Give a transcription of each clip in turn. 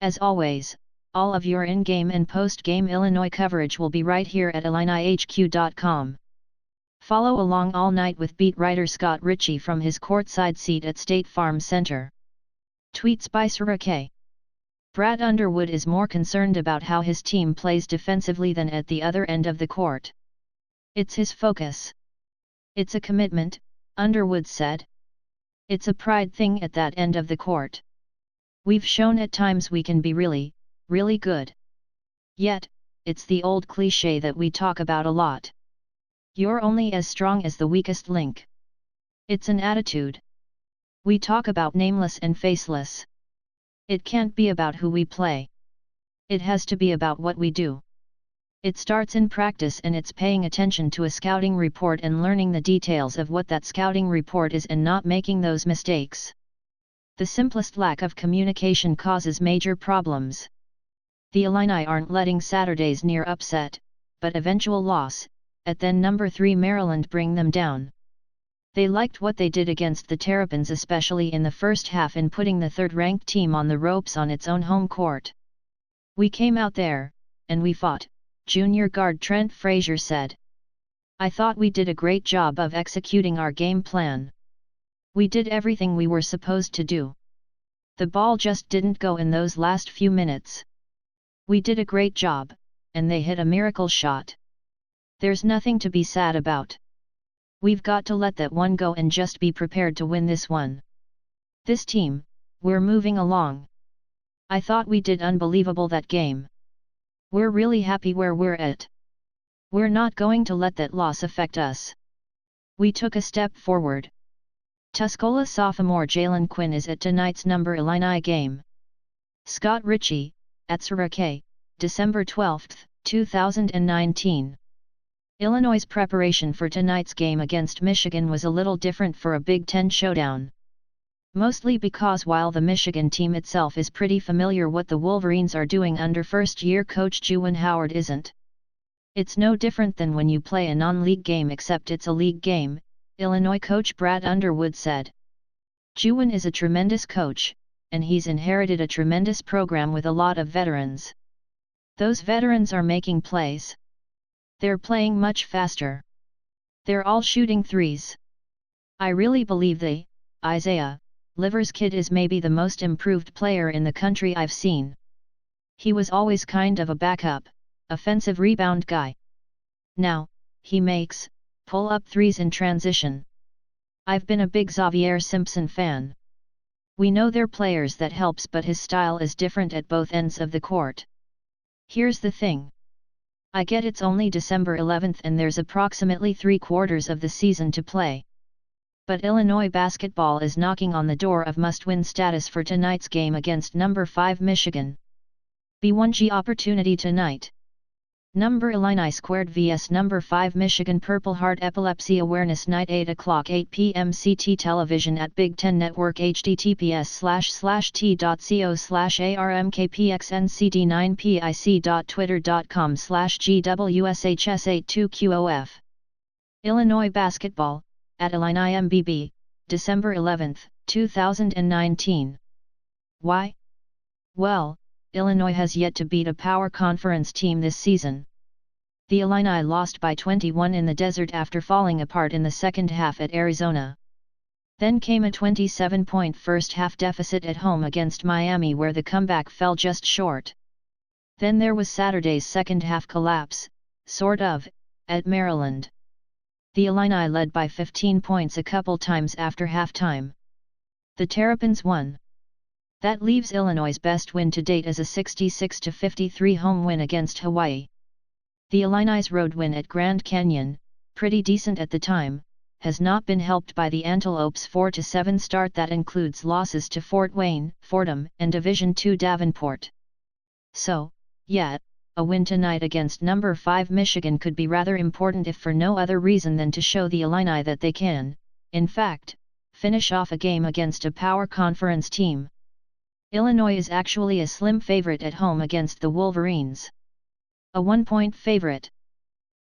As always, all of your in-game and post-game Illinois coverage will be right here at IlliniHQ.com. Follow along all night with beat writer Scott Ritchie from his courtside seat at State Farm Center. Tweets by Sarah K. Brad Underwood is more concerned about how his team plays defensively than at the other end of the court. It's his focus. It's a commitment, Underwood said. It's a pride thing at that end of the court. We've shown at times we can be really, really good. Yet, it's the old cliché that we talk about a lot. You're only as strong as the weakest link. It's an attitude. We talk about nameless and faceless. It can't be about who we play. It has to be about what we do. It starts in practice and it's paying attention to a scouting report and learning the details of what that scouting report is and not making those mistakes. The simplest lack of communication causes major problems. The Illini aren't letting Saturday's near upset, but eventual loss, at then number 3 Maryland bring them down. They liked what they did against the Terrapins, especially in the first half, in putting the third-ranked team on the ropes on its own home court. We came out there, and we fought, junior guard Trent Frazier said. I thought we did a great job of executing our game plan. We did everything we were supposed to do. The ball just didn't go in those last few minutes. We did a great job, and they hit a miracle shot. There's nothing to be sad about. We've got to let that one go and just be prepared to win this one. This team, we're moving along. I thought we did unbelievable that game. We're really happy where we're at. We're not going to let that loss affect us. We took a step forward. Tuscola sophomore Jalen Quinn is at tonight's number Illini game. Scott Ritchie, at Sarah K., December 12, 2019. Illinois' preparation for tonight's game against Michigan was a little different for a Big Ten showdown. Mostly because while the Michigan team itself is pretty familiar what the Wolverines are doing under first-year coach Juwan Howard isn't. It's no different than when you play a non-league game, except it's a league game, Illinois coach Brad Underwood said. Juwan is a tremendous coach, and he's inherited a tremendous program with a lot of veterans. Those veterans are making plays. They're playing much faster. They're all shooting threes. I really believe Isaiah Livers kid is maybe the most improved player in the country I've seen. He was always kind of a backup, offensive rebound guy. Now, he makes pull-up threes in transition. I've been a big Xavier Simpson fan. We know they're players that helps, but his style is different at both ends of the court. Here's the thing. I get it's only December 11th and there's approximately 3/4 of the season to play. But Illinois basketball is knocking on the door of must-win status for tonight's game against number 5 Michigan. B1G opportunity tonight. Number Illini squared vs number 5 Michigan Purple Heart Epilepsy Awareness Night 8 o'clock 8 p.m. CT television at Big Ten Network https://t.co/armkpxncd9pic.twitter.com/gwshs82qof. Illinois basketball, at Illini MBB, December 11, 2019. Why? Well, Illinois has yet to beat a power conference team this season. The Illini lost by 21 in the desert after falling apart in the second half at Arizona. Then came a 27-point first-half deficit at home against Miami, where the comeback fell just short. Then there was Saturday's second-half collapse, sort of, at Maryland. The Illini led by 15 points a couple times after halftime. The Terrapins won. That leaves Illinois' best win to date as a 66-53 home win against Hawaii. The Illini's road win at Grand Canyon, pretty decent at the time, has not been helped by the Antelopes' 4-7 start that includes losses to Fort Wayne, Fordham, and Division II Davenport. So, yeah, a win tonight against number 5 Michigan could be rather important, if for no other reason than to show the Illini that they can, in fact, finish off a game against a power conference team. Illinois is actually a slim favorite at home against the Wolverines. A 1-point favorite.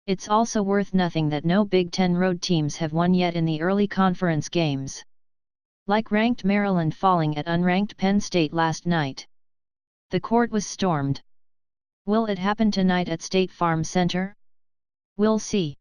It's also worth noting that no Big Ten road teams have won yet in the early conference games. Like ranked Maryland falling at unranked Penn State last night. The court was stormed. Will it happen tonight at State Farm Center? We'll see.